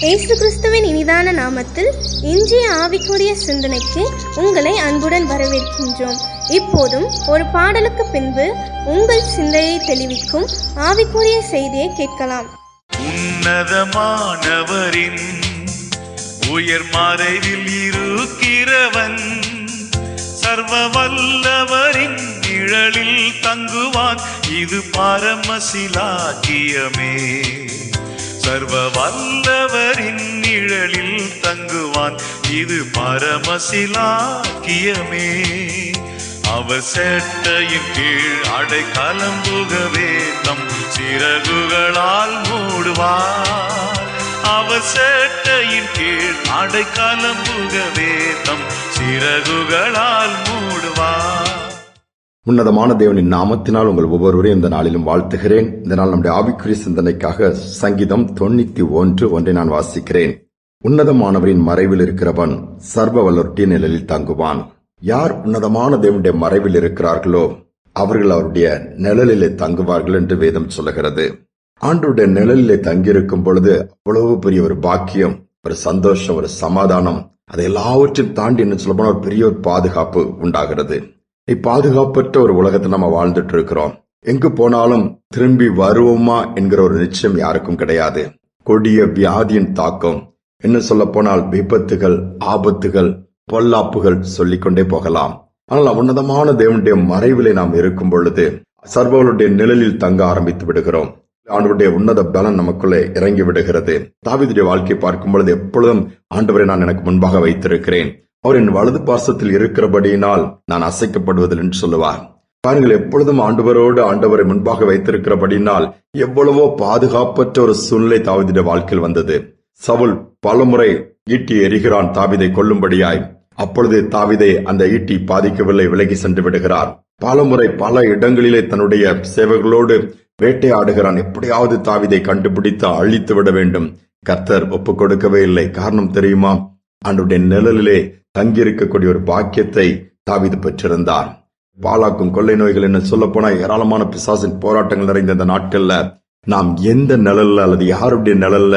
இயேசு கிறிஸ்துவின் இனிதான நாமத்தில் இன்றைய ஆவிக்குரிய சிந்தனைக்கு உங்களை அன்புடன் வரவேற்கின்றோம். இப்போதும் ஒரு பாடலுக்கு பின்பு உங்கள் சிந்தையை தெளிவிக்கும் ஆவிக்குரிய செய்தியை கேட்கலாம். உன்னதமானவரின் உயர் மறைவில் இருக்கிறவன், சர்வ வல்லவரின் நிழலில் தங்குவான். இது பரமசிலாக்கியமே. சர்வ வல்லவரின் நிழலில் தங்குவான். இது பரமசிலாக்கியமே. அவர் சேட்டையின் கீழ் அடைக்கலம் புகவே தம் சிறகுகளால் மூடுவார். அவர் சேட்டையின் கீழ் அடைக்கலம் புகவே தம் சிறகுகளால் மூடுவார். உன்னதமான தேவனின் நாமத்தினால் உங்கள் ஒவ்வொருவரையும் இந்த நாளிலும் வாழ்த்துகிறேன். இந்த நாள் நம்முடைய ஆவிக்குரிய சிந்தனைக்காக சங்கீதம் 91:1 நான் வாசிக்கிறேன். உன்னதமானவரின் மறைவில் இருக்கிறவன் சர்வ வல்லவருடைய நிழலில் தங்குவான். யார் உன்னதமான தேவனுடைய மறைவில் இருக்கிறார்களோ அவர்கள் அவருடைய நிழலிலே தங்குவார்கள் என்று வேதம் சொல்லுகிறது. ஆண்டவருடைய நிழலிலே தங்கியிருக்கும் பொழுது அவ்வளவு பெரிய ஒரு பாக்கியம், ஒரு சந்தோஷம், ஒரு சமாதானம், அதை எல்லாவற்றையும் தாண்டி என்ன சொல்ல போனா ஒரு பெரிய ஒரு பாதுகாப்பு உண்டாகிறது. பாதுகாப்பற்ற ஒரு உலகத்தை நம்ம வாழ்ந்துட்டு இருக்கிறோம். எங்கு போனாலும் திரும்பி வருவோமா என்கிற ஒரு நிச்சயம் யாருக்கும் கிடையாது. கொடிய வியாதியின் தாக்கம், என்ன சொல்ல போனால் விபத்துகள், ஆபத்துகள், பொல்லாப்புகள் சொல்லிக்கொண்டே போகலாம். ஆனால் உன்னதமான தேவனுடைய மறைவிலே நாம் இருக்கும் பொழுது சர்வர்களுடைய நிழலில் தங்க ஆரம்பித்து விடுகிறோம். ஆண்டவருடைய உன்னத பலன் நமக்குள்ளே இறங்கி விடுகிறது. தாவீதுடைய வாழ்க்கையை பார்க்கும் பொழுது எப்பொழுதும் ஆண்டவரை நான் எனக்கு முன்பாக வைத்திருக்கிறேன், அவர் என் வலது பார்சத்தில் இருக்கிறபடியினால் நான் அசைக்கப்படுவதில்லை என்று சொல்லுவார். பாருங்கள், எப்பொழுதும் ஆண்டவரை முன்பாக வைத்திருக்கிறபடியினால் எவ்வளவோ பாதுகாப்பற்ற ஒரு சூழ்நிலை தாவீதுடைய வாழ்க்கையில் வந்தது. சவுல் பலமுறை ஈட்டி எறிகிறான் தாவீதை கொல்லும்படியாய். அப்பொழுது தாவீதை அந்த ஈட்டி பாதிக்கவில்லை, விலகி சென்று விடுகிறார். பலமுறை பல இடங்களிலே தன்னுடைய சேவர்களோடு வேட்டையாடுகிறான். எப்படியாவது தாவீதை கண்டுபிடித்து அழித்து விட வேண்டும். கர்த்தர் ஒப்புக் கொடுக்கவே இல்லை. காரணம் தெரியுமா? ஆண்டவருடைய நிழலிலே தங்கியிருக்கக்கூடிய ஒரு பாக்கியத்தை தாவீது பெற்றிருந்தார். பாலாக்கும் கொள்ளை நோய்கள் என்ன சொல்ல போனா ஏராளமான பிசாசின் போராட்டங்கள் நிறைந்த இந்த நாட்கள்ல நாம் எந்த நிழல்ல அல்லது யாருடைய நிழல்ல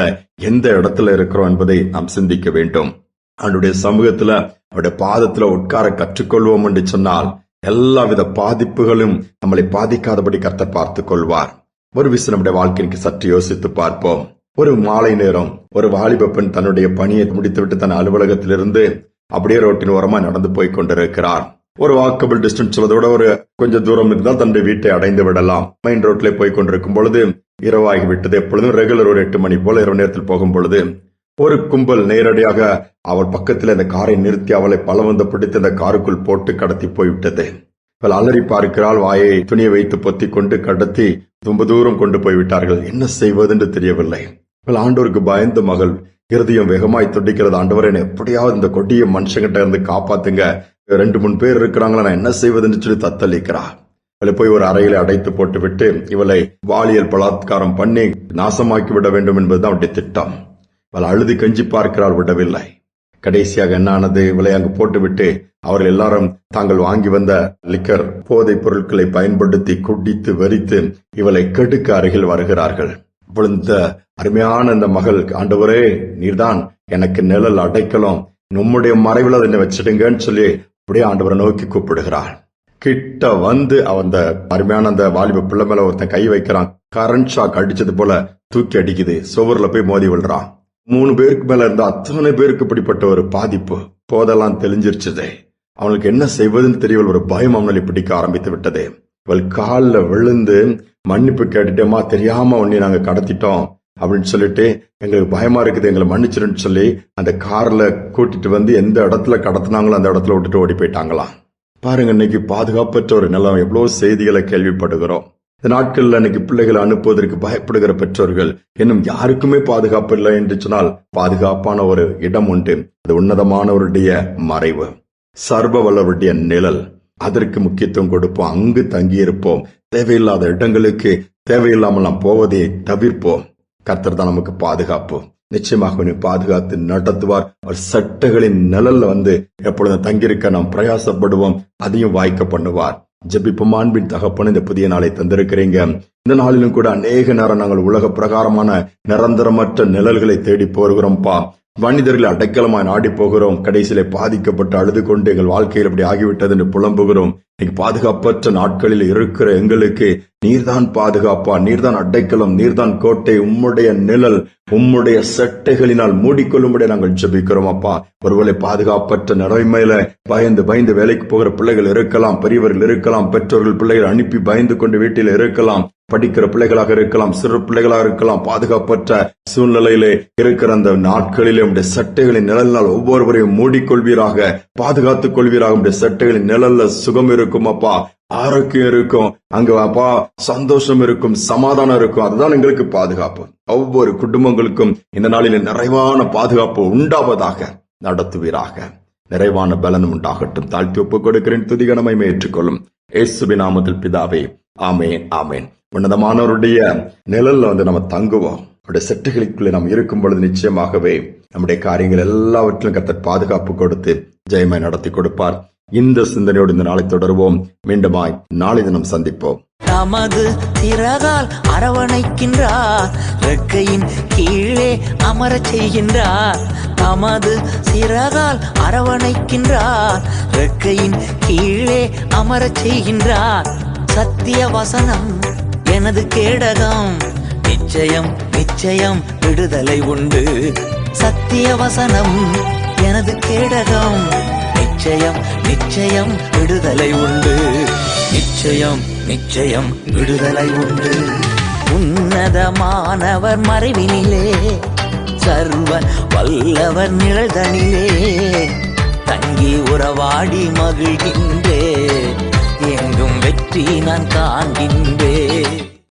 எந்த இடத்துல இருக்கிறோம் என்பதை நாம் சிந்திக்க வேண்டும். அவருடைய சமூகத்துல அவருடைய பாதத்துல உட்கார கற்றுக்கொள்வோம் என்று சொன்னால் எல்லாவித பாதிப்புகளும் நம்மளை பாதிக்காதபடி கர்த்தர் பார்த்துக் கொள்வார். ஒரு விஷயம் நம்முடைய வாழ்க்கைக்கு சற்று யோசித்து பார்ப்போம். ஒரு மாலை நேரம் ஒரு வாலிப பெண் தன்னுடைய பணியை முடித்துவிட்டு தன் அலுவலகத்திலிருந்து அப்படியே ரோட்டின் ஓரமா நடந்து போய் கொண்டிருக்கிறார். ஒரு வாக்கபிள் டிஸ்டன்ஸ் சொல்வதோட ஒரு கொஞ்சம் தூரம் இருந்தால் தன்னுடைய வீட்டை அடைந்து விடலாம். மெயின் ரோட்ல போய் கொண்டிருக்கும் பொழுது இரவாகி விட்டது. எப்பொழுதும் ரெகுலர் ஒரு 8 மணி போல இரவு நேரத்தில் போகும் பொழுது ஒரு கும்பல் நேரடியாக அவள் பக்கத்தில் அந்த காரை நிறுத்தி அவளை பலவந்த பிடித்து அந்த காருக்குள் போட்டு கடத்தி போய்விட்டது. இவள் அலறி பார்க்கிறாள். வாயை துணியை வைத்து பொத்தி கொண்டு கடத்தி ரொம்ப தூரம் கொண்டு போய்விட்டார்கள். என்ன செய்வது என்று தெரியவில்லை. இவள் ஆண்டவருக்கு பயந்த மகள், இருதயம் வேகமாய் துடிக்கிறது. ஆண்டவரை எப்படியாவது இந்த கொடிய மனுஷங்கிட்ட இருந்து காப்பாத்துங்க, 2-3 பேர் இருக்கிறாங்களா, நான் என்ன செய்வதுன்னு சொல்லி தத்தளிக்கிறா. இவளை போய் ஒரு அறையில அடைத்து போட்டு விட்டு இவளை பாலியல் பலாத்காரம் பண்ணி நாசமாக்கி விட வேண்டும் என்பதுதான் அவருடைய திட்டம். இவள் அழுது கெஞ்சி பார்க்கிறாள், விடவில்லை. கடைசியாக என்ன ஆனது? இவளை அங்கு போட்டுவிட்டு அவர்கள் எல்லாரும் தாங்கள் வாங்கி வந்த லிக்கர் போதைப் பொருட்களை பயன்படுத்தி குடித்து வெறித்து இவளை கெடுக்க அருகில் வருகிறார்கள். இப்பொழுது இந்த அருமையான இந்த மகள், ஆண்டவரே நீர்தான் எனக்கு நிழல் அடைக்கலம், நம்முடைய மறைவில் அதை வச்சிடுங்கன்னு சொல்லி அப்படியே ஆண்டவரை நோக்கி கூப்பிடுகிறாள். கிட்ட வந்து அந்த அருமையான அந்த வாலிப பிள்ளை மேல ஒருத்தன் கை வைக்கிறான். கரண்ட் ஷாக் அடிச்சது போல தூக்கி அடிக்குது. சுவர்ல போய் மோதி விழுறான். 3 பேருக்கு மேல இருந்த அத்தனை பேருக்கு இப்படிப்பட்ட ஒரு பாதிப்பு. போதெல்லாம் தெளிஞ்சிருச்சதே. அவனுக்கு என்ன செய்வதுன்னு தெரியல. ஒரு பயம் அவனை பிடிக்க ஆரம்பித்து விட்டது. இவள் காலில் விழுந்து மன்னிப்பு கேட்டுட்டேமா, தெரியாம உன்னை நாங்க கடத்திட்டோம் அப்படின்னு சொல்லிட்டு எங்களுக்கு பயமா இருக்குது, எங்களை மன்னிச்சிருன்னு சொல்லி அந்த கார்ல கூட்டிட்டு வந்து எந்த இடத்துல கடத்தினாங்களோ அந்த இடத்துல விட்டுட்டு ஓடி போயிட்டாங்களாம். பாருங்க, இன்னைக்கு பாதுகாப்பற்ற ஒரு நிலம். எவ்வளவு செய்திகளை கேள்விப்படுகிறோம். இந்த நாட்கள்ல இன்னைக்கு பிள்ளைகளை அனுப்புவதற்கு பயப்படுகிற பெற்றோர்கள், இன்னும் யாருக்குமே பாதுகாப்பு இல்லை என்று சொன்னால் பாதுகாப்பான ஒரு இடம் உண்டு. அது உன்னதமானவருடைய மறைவு, சர்வ வல்லவருடைய நிழல். அதற்கு முக்கியத்துவம் கொடுப்போம். அங்கு தங்கியிருப்போம். தேவையில்லாத இடங்களுக்கு தேவையில்லாமல் நாம் போவதை தவிர்ப்போம். கர்த்தர் தான் நமக்கு பாதுகாப்பு. நிச்சயமாக பாதுகாத்து நடத்துவார். அவர் சட்டங்களின் நிழல்ல வந்து எப்பொழுதும் தங்கியிருக்க நாம் பிரயாசப்படுவோம். அதையும் வாய்க்க பண்ணுவார். ஜெபிப்போம். அன்பின் தகப்பன், இந்த புதிய நாளை தந்திருக்கிறீங்க. இந்த நாளிலும் கூட அநேக நேரம் நாங்கள் உலக பிரகாரமான நிரந்தரமற்ற நிழல்களை தேடி போகிறோம்ப்பா. மனிதர்களை அடைக்கலமாய் நாடி போகிறோம். கடைசியிலே பாதிக்கப்பட்டு அழுது கொண்டு எங்கள் வாழ்க்கையில் அப்படி ஆகிவிட்டது என்று புலம்புகிறோம். இன்னைக்கு பாதுகாப்பற்ற நாட்களில் இருக்கிற எங்களுக்கு நீர்தான் பாதுகாப்பா, நீர்தான் அடைக்கலம், நீர்தான் கோட்டை. உம்முடைய நிழல், உம்முடைய செட்டைகளினால் மூடிக்கொள்ளும்படி நாங்கள் ஜெபிக்கிறோம் அப்பா. ஒருவேளை பாதுகாப்பற்ற நிலைமையில பயந்து பயந்து வேலைக்கு போகிற பிள்ளைகள் இருக்கலாம், பெரியவர்கள் இருக்கலாம், பெற்றோர்கள் பிள்ளைகள் அனுப்பி பயந்து கொண்டு வீட்டில் இருக்கலாம், படிக்கிற பிள்ளைகளாக இருக்கலாம், சிறு பிள்ளைகளாக இருக்கலாம். பாதுகாப்பற்ற சூழ்நிலையிலே இருக்கிற அந்த நாட்களிலே உடைய சட்டைகளின் நிழலினால் ஒவ்வொருவரையும் மூடிக்கொள்வீராக, பாதுகாத்துக் கொள்வீராக. உடைய சட்டைகளின் நிழல்ல சுகம் இருக்கும் அப்பா, ஆரோக்கியம் இருக்கும், அங்க அப்பா சந்தோஷம் இருக்கும், சமாதானம் இருக்கும். அதுதான் எங்களுக்கு பாதுகாப்பு. ஒவ்வொரு குடும்பங்களுக்கும் இந்த நாளிலே நிறைவான பாதுகாப்பு உண்டாவதாக நடத்துவீராக. நிறைவான பலனும் உண்டாகட்டும். தாழ்த்தி ஒப்புக் கொடுக்கிறேன். துதிகனமை ஏற்றுக்கொள்ளும் இயேசுவின் நாமத்தில் பிதாவே, ஆமேன், ஆமேன். உன்னதமானவருடைய நிழல்ல நம்ம தங்குவோம். அவருடைய செட்டுகளுக்குள்ளே நாம் இருக்கும் பொழுது நிச்சயமாகவே நம்முடைய காரியங்கள் எல்லாவற்றிலும் கர்த்தர் பாதுகாப்பு கொடுத்து ஜெயமாய் நடத்தி கொடுப்பார். இந்த சிந்தனையோடு இந்த நாளை தொடருவோம். மீண்டுமாய் நாளை தினம் சந்திப்போம். தமது சிறகால் அரவணைக்கின்றார், ரெக்கையின் கீழே அமரச் செய்கின்றார். தமது சிறகால் அரவணைக்கின்றார், ரெக்கையின் கீழே அமரச் செய்கின்றார். சத்திய வசனம் எனது கேடகம், நிச்சயம் நிச்சயம் விடுதலை உண்டு. சத்திய வசனம் எனது கேடகம், நிச்சயம் நிச்சயம் விடுதலை உண்டு. நிச்சயம் நிச்சயம் விடுதலை உண்டு. உன்னதமானவர் மறைவினிலே, சர்வ வல்லவர் நிழல்தனிலே தங்கி உறவாடி மகிழ்கின்றே. எங்கும் வெற்றி நான் காண்கின்றே.